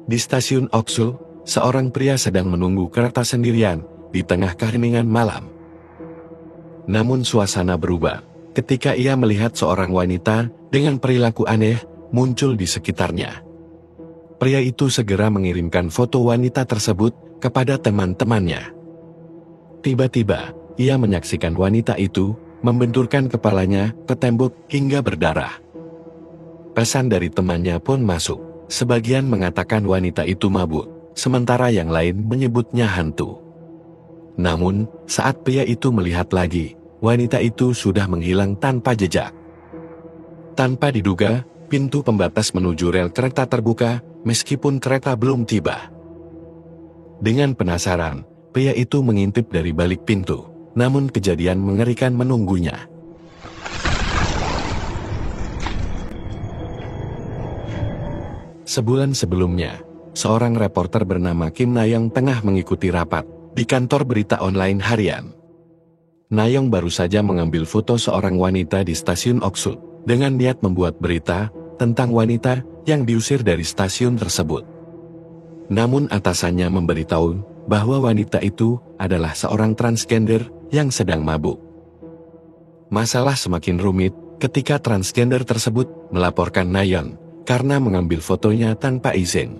Di stasiun Oksu, seorang pria sedang menunggu kereta sendirian di tengah keheningan malam. Namun suasana berubah ketika ia melihat seorang wanita dengan perilaku aneh muncul di sekitarnya. Pria itu segera mengirimkan foto wanita tersebut kepada teman-temannya. Tiba-tiba, ia menyaksikan wanita itu membenturkan kepalanya ke tembok hingga berdarah. Pesan dari temannya pun masuk. Sebagian mengatakan wanita itu mabuk, sementara yang lain menyebutnya hantu. Namun, saat pria itu melihat lagi, wanita itu sudah menghilang tanpa jejak. Tanpa diduga, pintu pembatas menuju rel kereta terbuka, meskipun kereta belum tiba. Dengan penasaran, pria itu mengintip dari balik pintu, namun kejadian mengerikan menunggunya. Sebulan sebelumnya, seorang reporter bernama Kim Na-young tengah mengikuti rapat di kantor berita online harian. Na-young baru saja mengambil foto seorang wanita di stasiun Oksu dengan niat membuat berita tentang wanita yang diusir dari stasiun tersebut. Namun atasannya memberitahu bahwa wanita itu adalah seorang transgender yang sedang mabuk. Masalah semakin rumit ketika transgender tersebut melaporkan Na-young karena mengambil fotonya tanpa izin.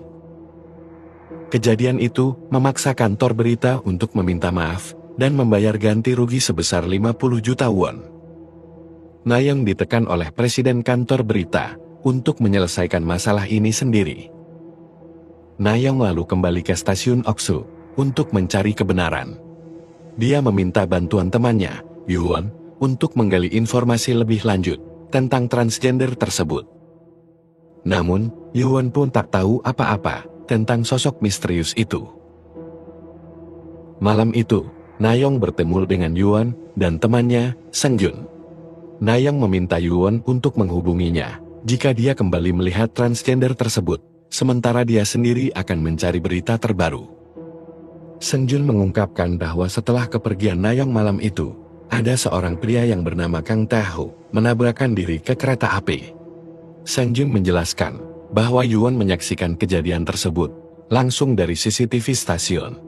Kejadian itu memaksa kantor berita untuk meminta maaf dan membayar ganti rugi sebesar 50 juta won. Na-young ditekan oleh presiden kantor berita untuk menyelesaikan masalah ini sendiri. Na-young lalu kembali ke stasiun Oksu untuk mencari kebenaran. Dia meminta bantuan temannya, Yuwon, untuk menggali informasi lebih lanjut tentang transgender tersebut. Namun, Yuwon pun tak tahu apa-apa tentang sosok misterius itu. Malam itu, Na-young bertemu dengan Yuwon dan temannya, Seung-jun. Na-young meminta Yuwon untuk menghubunginya jika dia kembali melihat transgender tersebut, sementara dia sendiri akan mencari berita terbaru. Seung-jun mengungkapkan bahwa setelah kepergian Na-young malam itu, ada seorang pria yang bernama Kang Tae-ho menabrakkan diri ke kereta api. Seung-jun menjelaskan bahwa Yuwon menyaksikan kejadian tersebut langsung dari CCTV stasiun.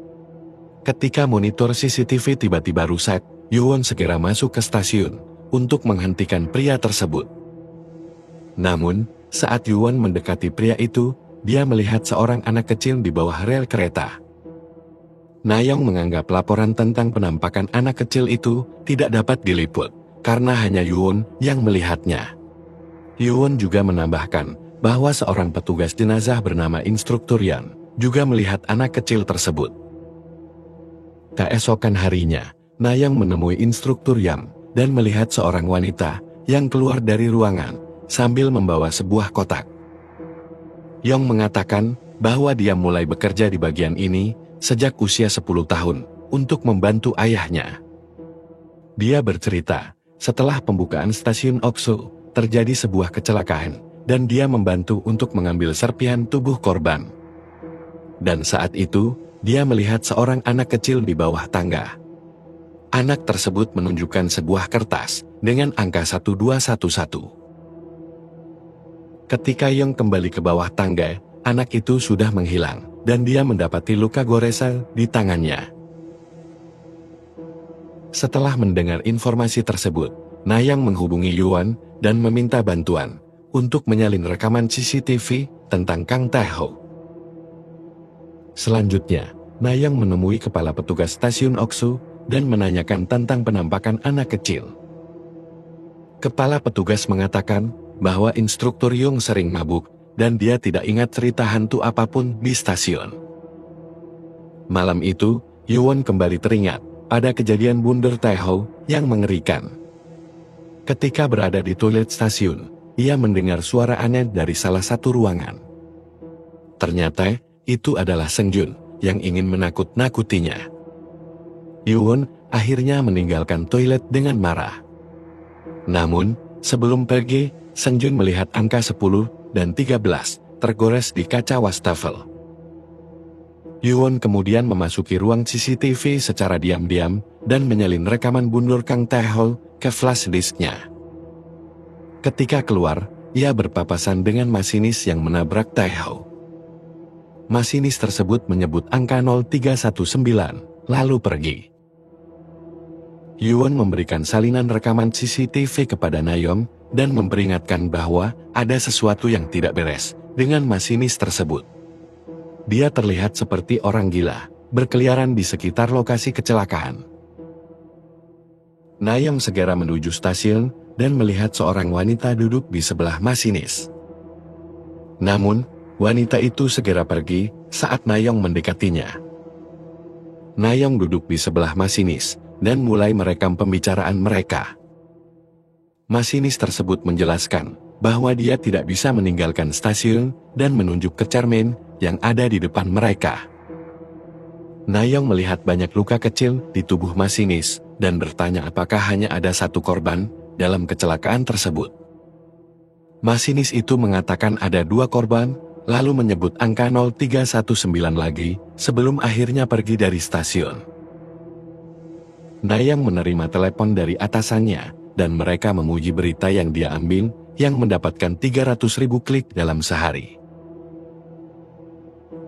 Ketika monitor CCTV tiba-tiba rusak, Yuwon segera masuk ke stasiun untuk menghentikan pria tersebut. Namun, saat Yuwon mendekati pria itu, dia melihat seorang anak kecil di bawah rel kereta. Na-young menganggap laporan tentang penampakan anak kecil itu tidak dapat diliput, karena hanya Yuwon yang melihatnya. Yuwon juga menambahkan bahwa seorang petugas jenazah bernama Instruktur Yan juga melihat anak kecil tersebut. Keesokan harinya, Na-young menemui Instruktur Yan dan melihat seorang wanita yang keluar dari ruangan sambil membawa sebuah kotak. Yong mengatakan bahwa dia mulai bekerja di bagian ini sejak usia 10 tahun untuk membantu ayahnya. Dia bercerita, setelah pembukaan stasiun Oksu, terjadi sebuah kecelakaan, dan dia membantu untuk mengambil serpihan tubuh korban. Dan saat itu, dia melihat seorang anak kecil di bawah tangga. Anak tersebut menunjukkan sebuah kertas dengan angka 1211. Ketika Yong kembali ke bawah tangga, anak itu sudah menghilang, dan dia mendapati luka goresan di tangannya. Setelah mendengar informasi tersebut, Na-young menghubungi Yuwon dan meminta bantuan untuk menyalin rekaman CCTV tentang Kang Tae-ho. Selanjutnya, Na-young menemui kepala petugas stasiun Oksu dan menanyakan tentang penampakan anak kecil. Kepala petugas mengatakan bahwa Instruktur Yong sering mabuk dan dia tidak ingat cerita hantu apapun di stasiun. Malam itu, Yuwon kembali teringat pada kejadian Bunder Tae-ho yang mengerikan. Ketika berada di toilet stasiun, ia mendengar suara aneh dari salah satu ruangan. Ternyata, itu adalah Seung-jun yang ingin menakut-nakutinya. Yuwon akhirnya meninggalkan toilet dengan marah. Namun, sebelum pergi, Seung-jun melihat angka 10 dan 13 tergores di kaca wastafel. Yuwon kemudian memasuki ruang CCTV secara diam-diam dan menyalin rekaman bundur Kang Tae-ho ke flash disknya. Ketika keluar, ia berpapasan dengan masinis yang menabrak Tae-ho. masinis tersebut menyebut angka 0319, lalu pergi. Yuan memberikan salinan rekaman CCTV kepada Nayong dan memperingatkan bahwa ada sesuatu yang tidak beres dengan masinis tersebut. Dia terlihat seperti orang gila, berkeliaran di sekitar lokasi kecelakaan. Nayong segera menuju stasiun dan melihat seorang wanita duduk di sebelah masinis. Namun, wanita itu segera pergi saat Nayong mendekatinya. Nayong duduk di sebelah masinis dan mulai merekam pembicaraan mereka. Masinis tersebut menjelaskan bahwa dia tidak bisa meninggalkan stasiun dan menunjuk ke cermin yang ada di depan mereka. Nayong melihat banyak luka kecil di tubuh masinis dan bertanya apakah hanya ada satu korban dalam kecelakaan tersebut. Masinis itu mengatakan ada 2 korban, lalu menyebut angka 0319 lagi sebelum akhirnya pergi dari stasiun. Nayong menerima telepon dari atasannya dan mereka memuji berita yang dia ambil yang mendapatkan 300.000 klik dalam sehari.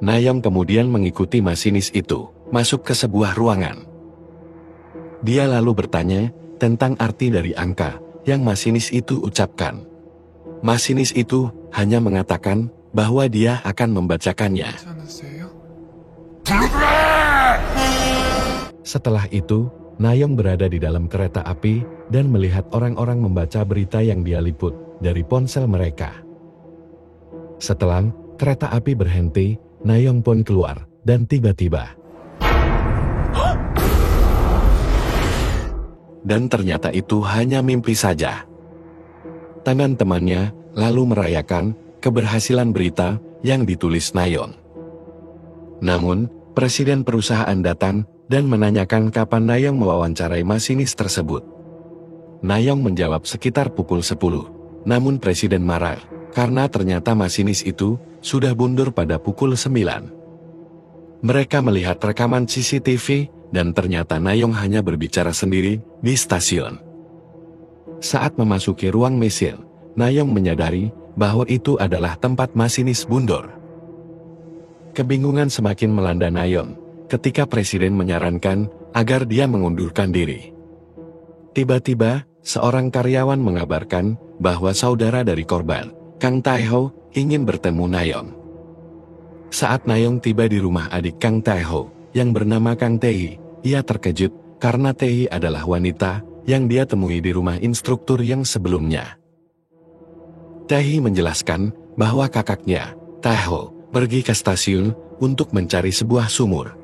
Nayong kemudian mengikuti masinis itu masuk ke sebuah ruangan. Dia lalu bertanya tentang arti dari angka yang masinis itu ucapkan. Masinis itu hanya mengatakan bahwa dia akan membacakannya. Setelah itu, Nayong berada di dalam kereta api dan melihat orang-orang membaca berita yang dia liput dari ponsel mereka. Setelah kereta api berhenti, Nayong pun keluar dan tiba-tiba. Dan ternyata itu hanya mimpi saja. Teman-temannya lalu merayakan keberhasilan berita yang ditulis Nayong. Namun, presiden perusahaan datang dan menanyakan kapan Nayong mewawancarai masinis tersebut. Nayong menjawab sekitar pukul 10, namun presiden marah karena ternyata masinis itu sudah mundur pada pukul 9. Mereka melihat rekaman CCTV dan ternyata Nayong hanya berbicara sendiri di stasiun. Saat memasuki ruang mesin, Nayong menyadari bahwa itu adalah tempat masinis mundur. Kebingungan semakin melanda Nayong ketika presiden menyarankan agar dia mengundurkan diri. Tiba-tiba, seorang karyawan mengabarkan bahwa saudara dari korban, Kang Tae-ho, ingin bertemu Nayong. Saat Nayong tiba di rumah adik Kang Tae-ho, yang bernama Kang Tae, ia terkejut karena Tae adalah wanita yang dia temui di rumah instruktur yang sebelumnya. Tae menjelaskan bahwa kakaknya, Tae-ho, pergi ke stasiun untuk mencari sebuah sumur.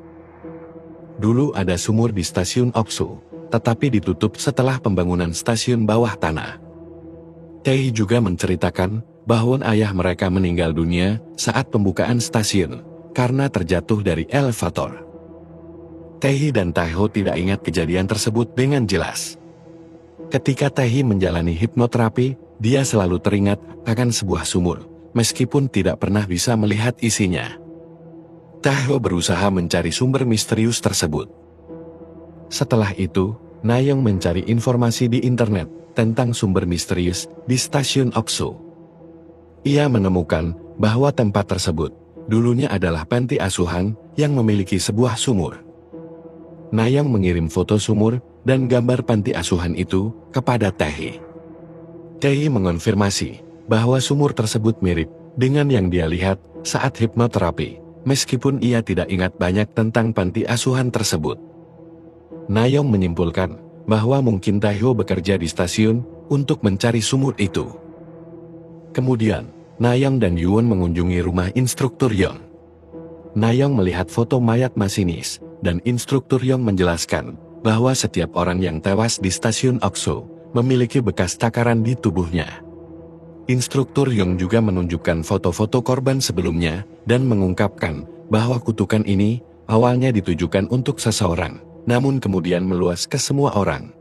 Dulu ada sumur di stasiun Oksu, tetapi ditutup setelah pembangunan stasiun bawah tanah. Tae juga menceritakan bahwa ayah mereka meninggal dunia saat pembukaan stasiun karena terjatuh dari elevator. Tae dan Tae-ho tidak ingat kejadian tersebut dengan jelas. Ketika Tae menjalani hipnoterapi, dia selalu teringat akan sebuah sumur, meskipun tidak pernah bisa melihat isinya. Tae-ho berusaha mencari sumber misterius tersebut. Setelah itu, Nayong mencari informasi di internet tentang sumber misterius di stasiun Oksu. Ia menemukan bahwa tempat tersebut dulunya adalah panti asuhan yang memiliki sebuah sumur. Nayong mengirim foto sumur dan gambar panti asuhan itu kepada Tae. Tae mengonfirmasi bahwa sumur tersebut mirip dengan yang dia lihat saat hipnoterapi, meskipun ia tidak ingat banyak tentang panti asuhan tersebut. Nayong menyimpulkan bahwa mungkin Tae-ho bekerja di stasiun untuk mencari sumur itu. Kemudian, Nayong dan Yuan mengunjungi rumah instruktur Yong. Nayong melihat foto mayat masinis, dan instruktur Yong menjelaskan bahwa setiap orang yang tewas di stasiun Oksu memiliki bekas takaran di tubuhnya. Instruktur Yong juga menunjukkan foto-foto korban sebelumnya dan mengungkapkan bahwa kutukan ini awalnya ditujukan untuk seseorang, namun kemudian meluas ke semua orang.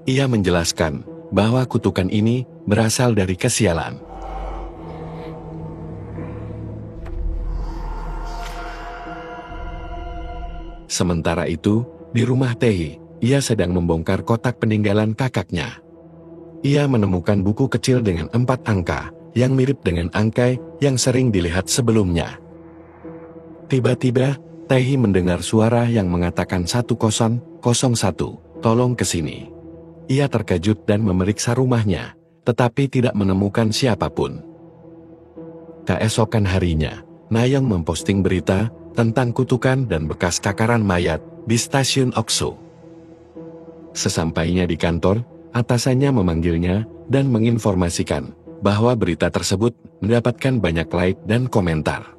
Ia menjelaskan bahwa kutukan ini berasal dari kesialan. Sementara itu, di rumah Tae, ia sedang membongkar kotak peninggalan kakaknya. Ia menemukan buku kecil dengan 4 angka, yang mirip dengan angka yang sering dilihat sebelumnya. Tiba-tiba, Taehi mendengar suara yang mengatakan 1001, tolong kesini. Ia terkejut dan memeriksa rumahnya, tetapi tidak menemukan siapapun. Keesokan harinya, Nayeong memposting berita tentang kutukan dan bekas takaran mayat di stasiun Oksu. Sesampainya di kantor, atasannya memanggilnya dan menginformasikan bahwa berita tersebut mendapatkan banyak like dan komentar.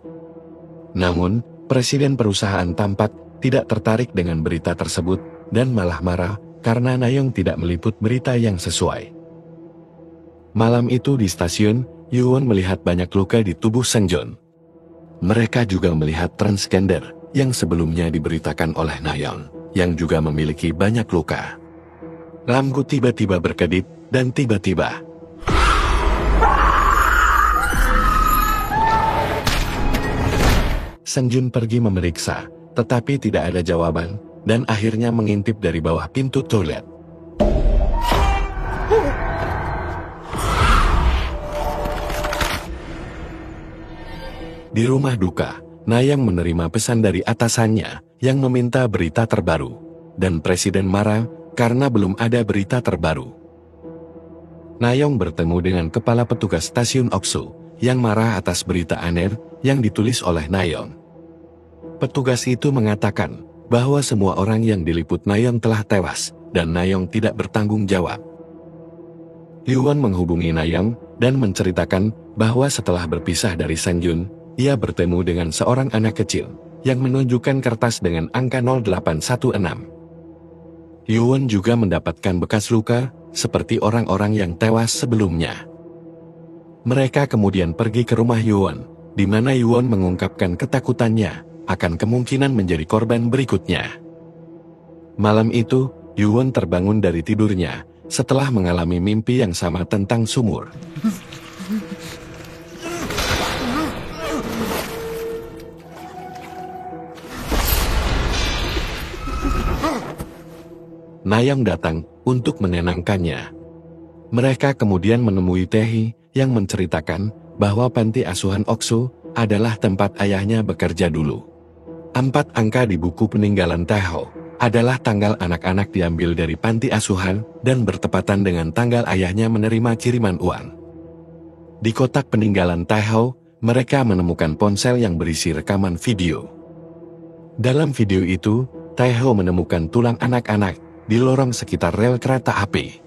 Namun, presiden perusahaan tampak tidak tertarik dengan berita tersebut dan malah marah karena Nayeong tidak meliput berita yang sesuai. Malam itu di stasiun, Yuwon melihat banyak luka di tubuh Seongjun. Mereka juga melihat transgender yang sebelumnya diberitakan oleh Nayeong, yang juga memiliki banyak luka. Lampu tiba-tiba berkedip, dan tiba-tiba Seongjun pergi memeriksa, tetapi tidak ada jawaban, dan akhirnya mengintip dari bawah pintu toilet. Di rumah duka, Nayeong menerima pesan dari atasannya yang meminta berita terbaru, dan presiden marah karena belum ada berita terbaru. Nayeong bertemu dengan kepala petugas stasiun Oksu yang marah atas berita aneh yang ditulis oleh Nayeong. Petugas itu mengatakan bahwa semua orang yang diliput Nayeong telah tewas dan Nayeong tidak bertanggung jawab. Yuwon menghubungi Nayeong dan menceritakan bahwa setelah berpisah dari Seongjun, ia bertemu dengan seorang anak kecil yang menunjukkan kertas dengan angka 0816. Yuwon juga mendapatkan bekas luka seperti orang-orang yang tewas sebelumnya. Mereka kemudian pergi ke rumah Yuwon, di mana Yuwon mengungkapkan ketakutannya akan kemungkinan menjadi korban berikutnya. Malam itu, Yuwon terbangun dari tidurnya setelah mengalami mimpi yang sama tentang sumur. Nayeong datang untuk menenangkannya. Mereka kemudian menemui Taehi yang menceritakan bahwa panti asuhan Oksu adalah tempat ayahnya bekerja dulu. 4 angka di buku peninggalan Taeho adalah tanggal anak-anak diambil dari panti asuhan dan bertepatan dengan tanggal ayahnya menerima kiriman uang. Di kotak peninggalan Taeho, mereka menemukan ponsel yang berisi rekaman video. Dalam video itu, Taeho menemukan tulang anak-anak di lorong sekitar rel kereta api.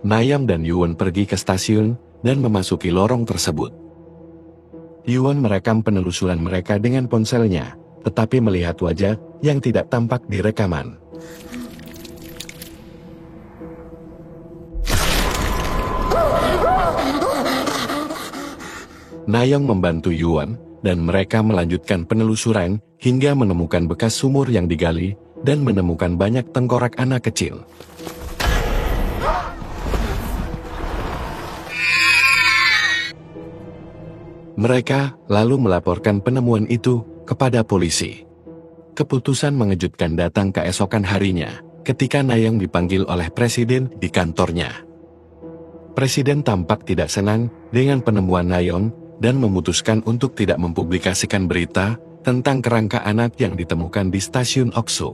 Nayeong dan Yuwon pergi ke stasiun dan memasuki lorong tersebut. Yuwon merekam penelusuran mereka dengan ponselnya, tetapi melihat wajah yang tidak tampak di rekaman. Nayeong membantu Yuwon, dan mereka melanjutkan penelusuran hingga menemukan bekas sumur yang digali dan menemukan banyak tengkorak anak kecil. Mereka lalu melaporkan penemuan itu kepada polisi. Keputusan mengejutkan datang keesokan harinya, ketika Nayeong dipanggil oleh presiden di kantornya. Presiden tampak tidak senang dengan penemuan Nayeong dan memutuskan untuk tidak mempublikasikan berita tentang kerangka anak yang ditemukan di stasiun Oksu.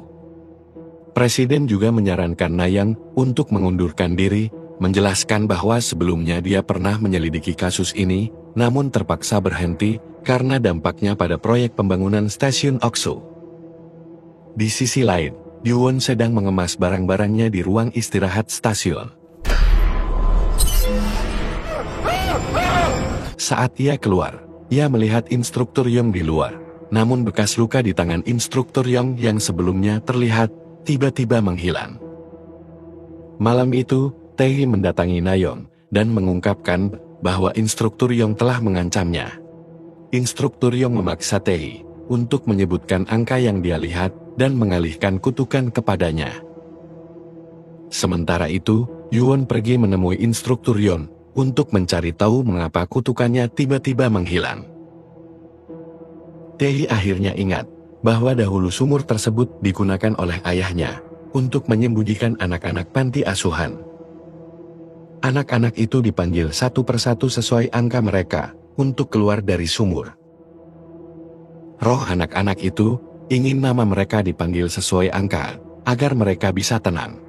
Presiden juga menyarankan Nayeong untuk mengundurkan diri, menjelaskan bahwa sebelumnya dia pernah menyelidiki kasus ini, namun terpaksa berhenti karena dampaknya pada proyek pembangunan stasiun Oksu. Di sisi lain, Yuwon sedang mengemas barang-barangnya di ruang istirahat stasiun. Saat ia keluar, ia melihat instruktur Yong di luar, namun bekas luka di tangan instruktur Yong yang sebelumnya terlihat tiba-tiba menghilang. Malam itu, Taehi mendatangi Nayeong dan mengungkapkan bahwa instruktur Yong telah mengancamnya. Instruktur Yong memaksa Taehi untuk menyebutkan angka yang dia lihat dan mengalihkan kutukan kepadanya. Sementara itu, Yuwon pergi menemui instruktur Yong untuk mencari tahu mengapa kutukannya tiba-tiba menghilang. Taehi akhirnya ingat bahwa dahulu sumur tersebut digunakan oleh ayahnya untuk menyembunyikan anak-anak panti asuhan. Anak-anak itu dipanggil satu persatu sesuai angka mereka untuk keluar dari sumur. Roh anak-anak itu ingin nama mereka dipanggil sesuai angka, agar mereka bisa tenang.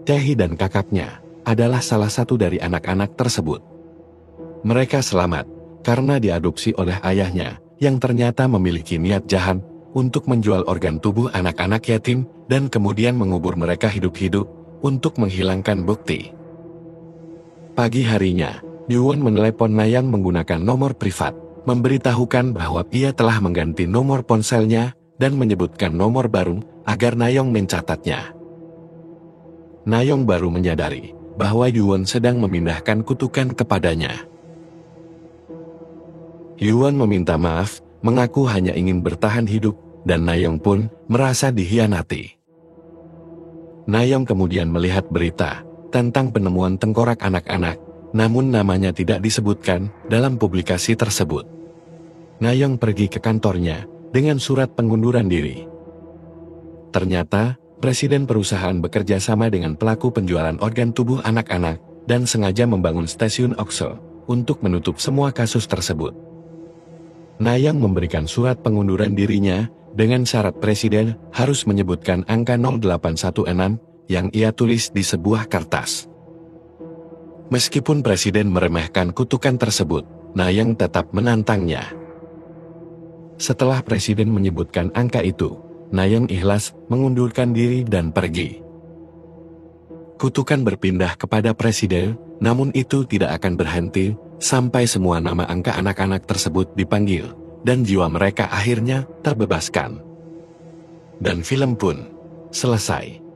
Taehi dan kakaknya adalah salah satu dari anak-anak tersebut. Mereka selamat karena diadopsi oleh ayahnya yang ternyata memiliki niat jahat untuk menjual organ tubuh anak-anak yatim dan kemudian mengubur mereka hidup-hidup untuk menghilangkan bukti. Pagi harinya, Yuwon menelepon Nayang menggunakan nomor privat, memberitahukan bahwa ia telah mengganti nomor ponselnya dan menyebutkan nomor baru agar Nayong mencatatnya. Nayong baru menyadari bahwa Yuwon sedang memindahkan kutukan kepadanya. Yuwon meminta maaf, mengaku hanya ingin bertahan hidup, dan Nayong pun merasa dikhianati. Nayong kemudian melihat berita tentang penemuan tengkorak anak-anak, namun namanya tidak disebutkan dalam publikasi tersebut. Nayong pergi ke kantornya dengan surat pengunduran diri. Ternyata, Presiden perusahaan bekerja sama dengan pelaku penjualan organ tubuh anak-anak dan sengaja membangun stasiun Oksel untuk menutup semua kasus tersebut. Nayang memberikan surat pengunduran dirinya dengan syarat Presiden harus menyebutkan angka 0816 yang ia tulis di sebuah kertas. Meskipun Presiden meremehkan kutukan tersebut, Nayang tetap menantangnya. Setelah Presiden menyebutkan angka itu, Nayang ikhlas mengundurkan diri dan pergi. Kutukan berpindah kepada Presiden, namun itu tidak akan berhenti sampai semua nama angka anak-anak tersebut dipanggil, dan jiwa mereka akhirnya terbebaskan. Dan film pun selesai.